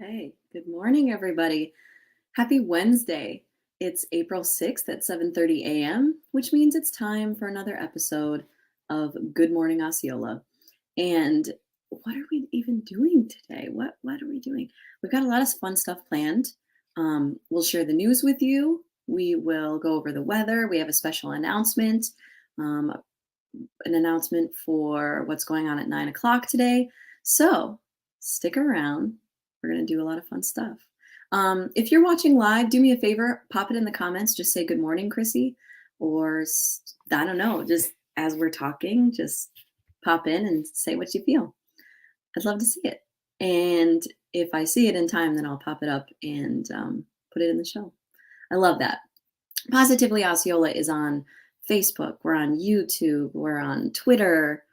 Okay, good morning, everybody. Happy Wednesday. It's April 6th at 7:30 a.m., which means it's time for another episode of Good Morning Osceola. And what are we even doing today? What are we doing? We've got a lot of fun stuff planned. We'll share the news with you. We will go over the weather. We have a special announcement, um, an announcement for what's going on at 9 o'clock today. So stick around. We're going to do a lot of fun stuff. If you're watching live, do me a favor, pop it in the comments. Just say good morning, Krissi, or I don't know, just as we're talking, just pop in and say what you feel. I'd love to see it. And if I see it in time, then I'll pop it up and put it in the show. I love that. Positively Osceola is on Facebook. We're on YouTube. We're on Twitter.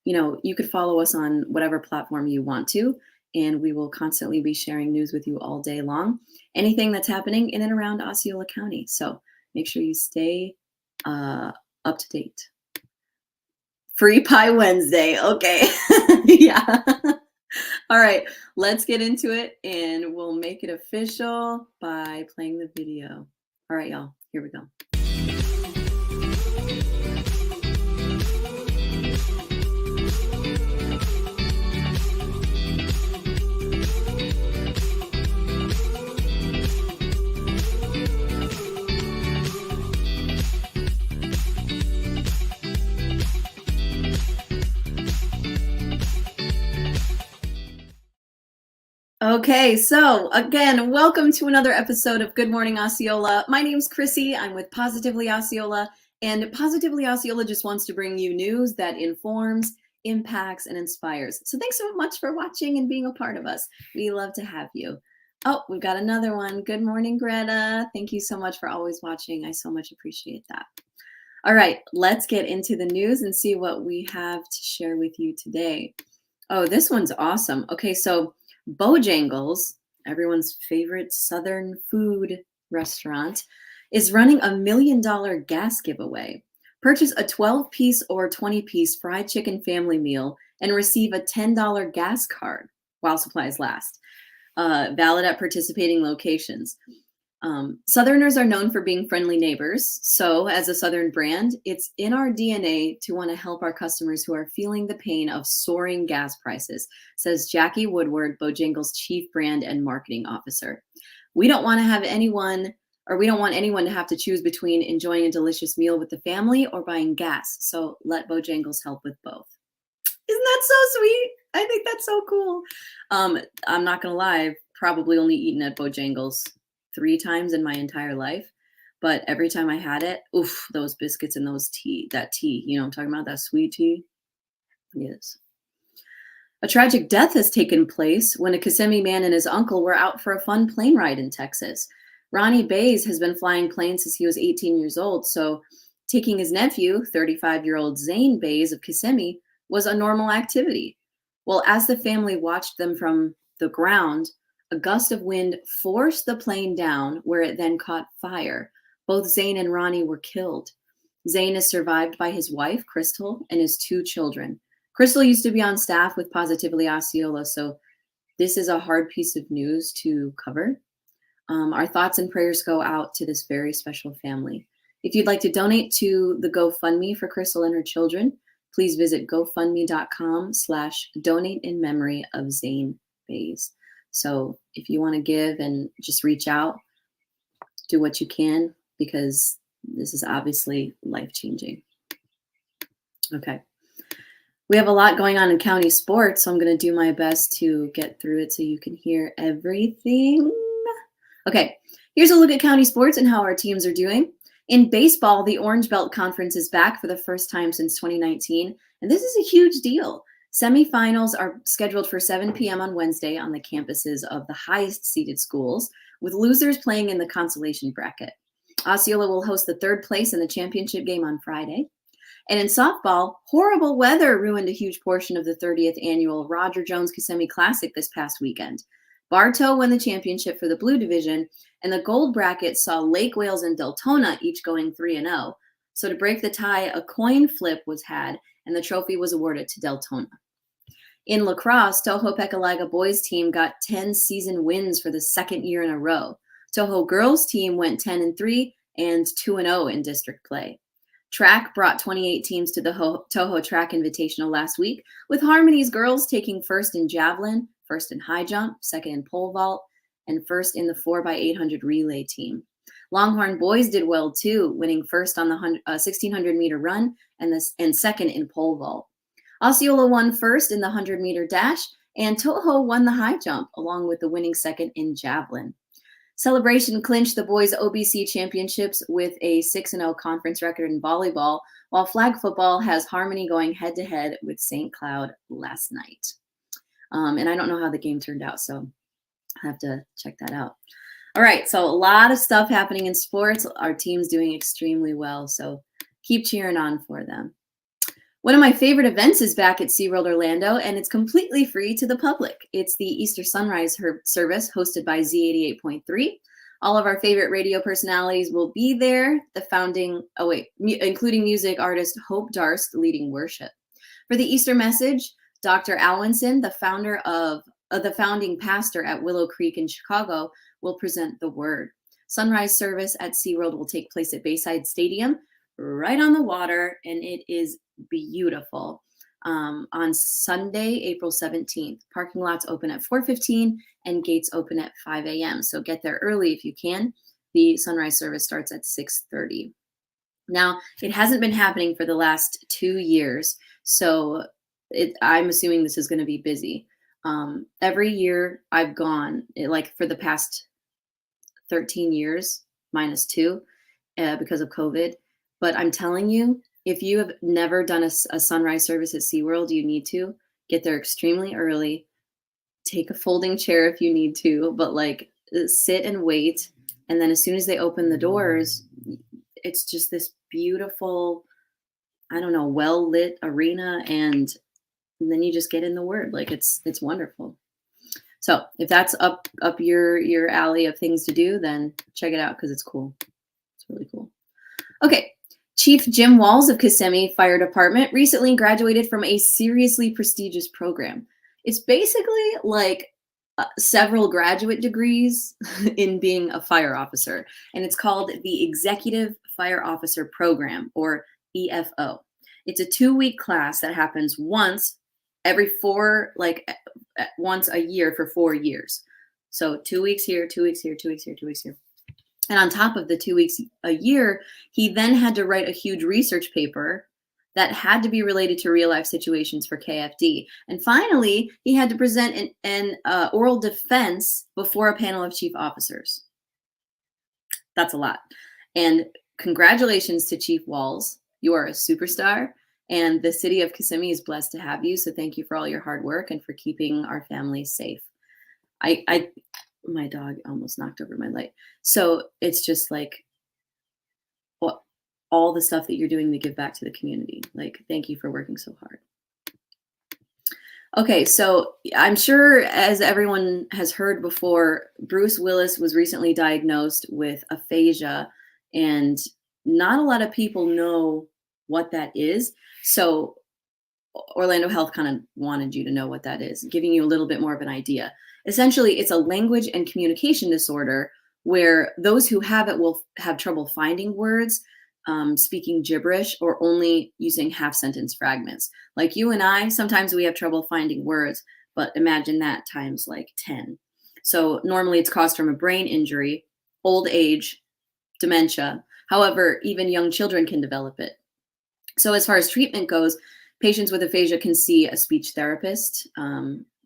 You could follow us on whatever platform you want to, and we will constantly be sharing news with you all day long. Anything that's happening in and around Osceola County. So make sure you stay up to date. Free Pie Wednesday. Okay. Yeah. All right. Let's get into it, and we'll make it official by playing the video. All right, y'all. Here we go. Okay, so again, welcome to another episode of Good Morning Osceola. My name's Krissi. I'm with Positively Osceola, and Positively Osceola just wants to bring you news that informs, impacts, and inspires. So thanks so much for watching and being a part of us. We love to have you. Oh, we've got another one. Good morning, Greta. Thank you so much for always watching. I so much appreciate that. All right, let's get into the news and see what we have to share with you today. Oh, this one's awesome. Okay, so Bojangles, everyone's favorite Southern food restaurant, is running a $1 million gas giveaway. Purchase a 12-piece or 20-piece fried chicken family meal and receive a $10 gas card while supplies last. Valid at participating locations. Southerners are known for being friendly neighbors. So as a Southern brand, it's in our DNA to want to help our customers who are feeling the pain of soaring gas prices, says Jackie Woodward, Bojangles' Chief Brand and Marketing Officer. We don't want anyone to have to choose between enjoying a delicious meal with the family or buying gas. So let Bojangles help with both. Isn't that so sweet? I think that's so cool. I'm not going to lie, I've probably only eaten at Bojangles 3 times in my entire life, but every time I had it, oof, those biscuits and that tea, you know what I'm talking about, that sweet tea. Yes. A tragic death has taken place when a Kissimmee man and his uncle were out for a fun plane ride in Texas. Ronnie Bays has been flying planes since he was 18 years old, so taking his nephew, 35-year-old Zane Bays of Kissimmee, was a normal activity. Well, as the family watched them from the ground, a gust of wind forced the plane down, where it then caught fire. Both Zane and Ronnie were killed. Zane is survived by his wife, Crystal, and his 2 children. Crystal used to be on staff with Positively Osceola, so this is a hard piece of news to cover. Our thoughts and prayers go out to this very special family. If you'd like to donate to the GoFundMe for Crystal and her children, please visit gofundme.com/donate in memory of Zane Bays. So if you want to give and just reach out, do what you can, because this is obviously life-changing. Okay. We have a lot going on in county sports, so I'm going to do my best to get through it so you can hear everything. Okay, here's a look at county sports and how our teams are doing. In baseball, the Orange Belt Conference is back for the first time since 2019, and this is a huge deal. Semifinals are scheduled for 7 p.m. on Wednesday on the campuses of the highest seeded schools, with losers playing in the consolation bracket. Osceola will host the 3rd place in the championship game on Friday. And in softball, horrible weather ruined a huge portion of the 30th annual Roger Jones Kissimmee Classic this past weekend. Bartow won the championship for the Blue Division, and the gold bracket saw Lake Wales and Deltona each going 3-0. So to break the tie, a coin flip was had, and the trophy was awarded to Deltona. In lacrosse, Toho Pekalaga boys team got 10 season wins for the second year in a row. Toho girls team went 10-3 and 2-0 in district play. Track brought 28 teams to the Toho Track Invitational last week, with Harmony's girls taking first in javelin, first in high jump, second in pole vault, and first in the 4x800 relay team. Longhorn boys did well too, winning first on the 1600 meter run and second in pole vault. Osceola won first in the 100-meter dash, and Toho won the high jump, along with the winning second in javelin. Celebration clinched the boys' OBC championships with a 6-0 conference record in volleyball, while flag football has Harmony going head-to-head with St. Cloud last night. And I don't know how the game turned out, so I have to check that out. All right, so a lot of stuff happening in sports. Our team's doing extremely well, so keep cheering on for them. One of my favorite events is back at SeaWorld Orlando, and it's completely free to the public. It's the Easter Sunrise service hosted by Z88.3. All of our favorite radio personalities will be there, including music artist Hope Darst leading worship. For the Easter message, Dr. Alwinson, the founding pastor at Willow Creek in Chicago, will present the word. Sunrise service at SeaWorld will take place at Bayside Stadium, right on the water, and it is beautiful. On Sunday, April 17th. Parking lots open at 4:15 and gates open at 5 a.m. So get there early if you can. The sunrise service starts at 6:30. Now, it hasn't been happening for the last 2 years, so I'm assuming this is going to be busy. Every year I've gone, like for the past 13 years, minus 2, because of COVID. But I'm telling you, if you have never done a sunrise service at SeaWorld, you need to get there extremely early. Take a folding chair if you need to, but like sit and wait. And then as soon as they open the doors, it's just this beautiful, I don't know, well-lit arena. And then you just get in the word. Like it's wonderful. So if that's up your alley of things to do, then check it out because it's cool. It's really cool. Okay. Chief Jim Walls of Kissimmee Fire Department recently graduated from a seriously prestigious program. It's basically like several graduate degrees in being a fire officer, and it's called the Executive Fire Officer Program, or EFO. It's a 2-week class that happens once a year for 4 years. So 2 weeks here, 2 weeks here, 2 weeks here, 2 weeks here. And on top of the 2 weeks a year, he then had to write a huge research paper that had to be related to real life situations for KFD. And finally, he had to present an oral defense before a panel of chief officers. That's a lot. And congratulations to Chief Walls. You are a superstar. And the city of Kissimmee is blessed to have you. So thank you for all your hard work and for keeping our family safe. My dog almost knocked over my light. So it's just like all the stuff that you're doing to give back to the community. Like, thank you for working so hard. Okay, so I'm sure as everyone has heard before, Bruce Willis was recently diagnosed with aphasia, and not a lot of people know what that is. So Orlando Health kind of wanted you to know what that is, giving you a little bit more of an idea. Essentially, it's a language and communication disorder where those who have it will have trouble finding words, speaking gibberish, or only using half-sentence fragments. Like you and I, sometimes we have trouble finding words, but imagine that times like 10. So normally it's caused from a brain injury, old age, dementia. However, even young children can develop it. So as far as treatment goes, patients with aphasia can see a speech therapist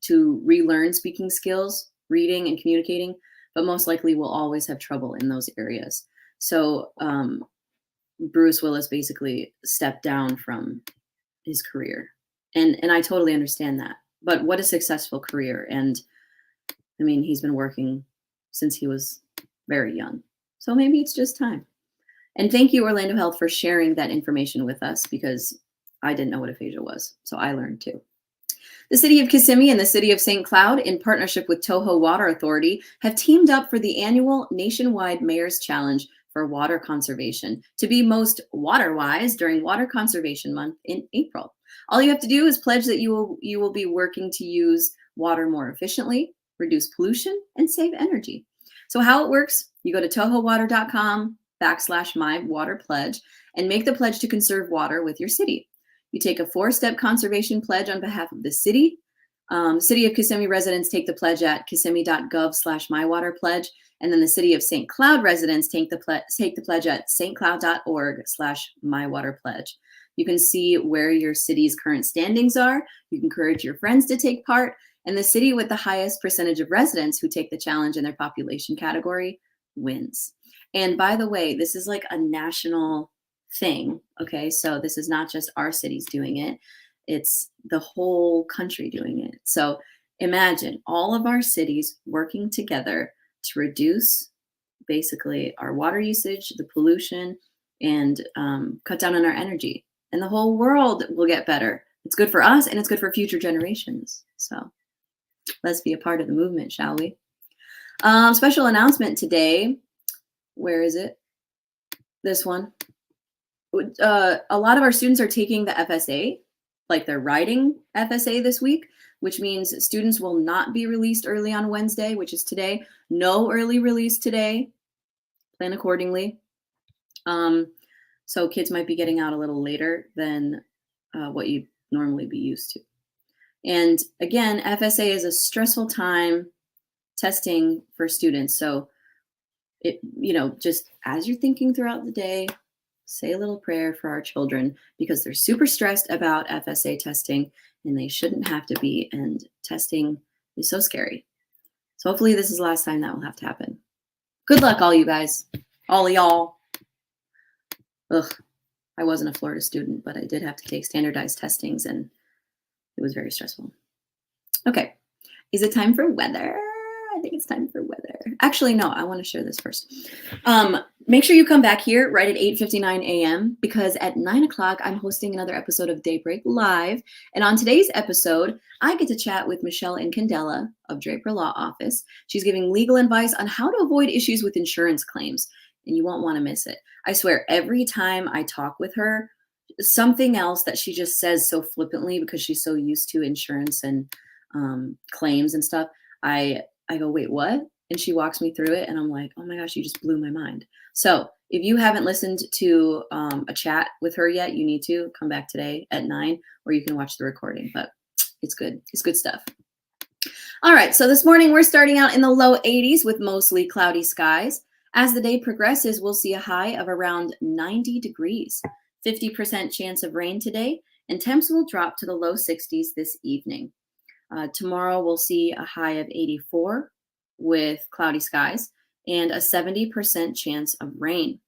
to relearn speaking skills, reading and communicating, but most likely will always have trouble in those areas. So Bruce Willis basically stepped down from his career. And I totally understand that. But what a successful career. And I mean, he's been working since he was very young. So maybe it's just time. And thank you, Orlando Health, for sharing that information with us, because I didn't know what aphasia was. So I learned too. The city of Kissimmee and the city of St. Cloud, in partnership with Toho Water Authority, have teamed up for the annual nationwide Mayor's Challenge for water conservation to be most water-wise during Water Conservation Month in April. All you have to do is pledge that you will be working to use water more efficiently, reduce pollution, and save energy. So how it works, you go to tohowater.com/mywaterpledge and make the pledge to conserve water with your city. You take a 4-step conservation pledge on behalf of the city. City of Kissimmee residents take the pledge at kissimmee.gov/mywaterpledge. And then the City of St. Cloud residents take the pledge at stcloud.org/mywaterpledge. You can see where your city's current standings are. You can encourage your friends to take part. And the city with the highest percentage of residents who take the challenge in their population category wins. And by the way, this is like a national thing. Okay, so this is not just our cities doing it. It's the whole country doing it. So imagine all of our cities working together to reduce basically our water usage, the pollution, and cut down on our energy. And the whole world will get better. It's good for us and it's good for future generations. So let's be a part of the movement, shall we? Special announcement today. Where is it? This one. A lot of our students are taking the FSA, like they're writing FSA this week, which means students will not be released early on Wednesday, which is today. No early release today. Plan accordingly. So kids might be getting out a little later than what you'd normally be used to. And again, FSA is a stressful time testing for students. So it, just as you're thinking throughout the day, say a little prayer for our children because they're super stressed about FSA testing and they shouldn't have to be. And testing is so scary. So hopefully this is the last time that will have to happen. Good luck, all you guys, all of y'all. Ugh, I wasn't a Florida student, but I did have to take standardized testings and it was very stressful. Okay, is it time for weather? I think it's time for weather. Actually, no, I want to share this first. Make sure you come back here right at 8:59 a.m. because at 9 o'clock, I'm hosting another episode of Daybreak Live. And on today's episode, I get to chat with Michelle Incandela of Draper Law Office. She's giving legal advice on how to avoid issues with insurance claims. And you won't want to miss it. I swear, every time I talk with her, something else that she just says so flippantly because she's so used to insurance and claims and stuff, I go, wait, what? And she walks me through it and I'm like, oh my gosh, you just blew my mind. So if you haven't listened to a chat with her yet, you need to come back today at 9 or you can watch the recording, but it's good. It's good stuff. All right, so this morning we're starting out in the low 80s with mostly cloudy skies. As the day progresses, we'll see a high of around 90 degrees, 50% chance of rain today, and temps will drop to the low 60s this evening. Tomorrow we'll see a high of 84 with cloudy skies and a 70% chance of rain.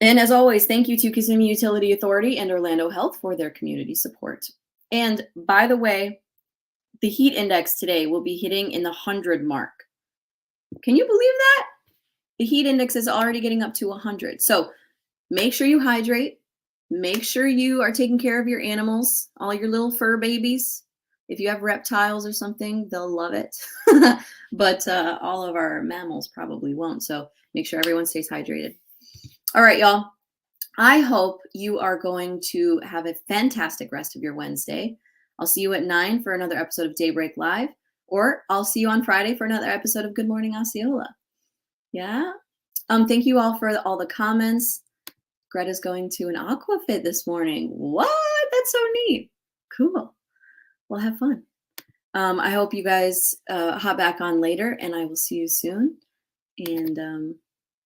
And as always, thank you to Kissimmee Utility Authority and Orlando Health for their community support. And by the way, the heat index today will be hitting in the 100 mark. Can you believe that? The heat index is already getting up to 100. So make sure you hydrate. Make sure you are taking care of your animals, all your little fur babies. If you have reptiles or something, they'll love it. But all of our mammals probably won't. So make sure everyone stays hydrated. All right, y'all. I hope you are going to have a fantastic rest of your Wednesday. I'll see you at 9 for another episode of Daybreak Live, or I'll see you on Friday for another episode of Good Morning Osceola. Yeah. Thank you all for all the comments. Greta's going to an aquafit this morning. What? That's so neat. Cool. Well, have fun. I hope you guys hop back on later, and I will see you soon. And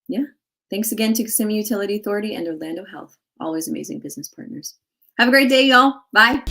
yeah, thanks again to Kissimmee Utility Authority and Orlando Health. Always amazing business partners. Have a great day, y'all. Bye.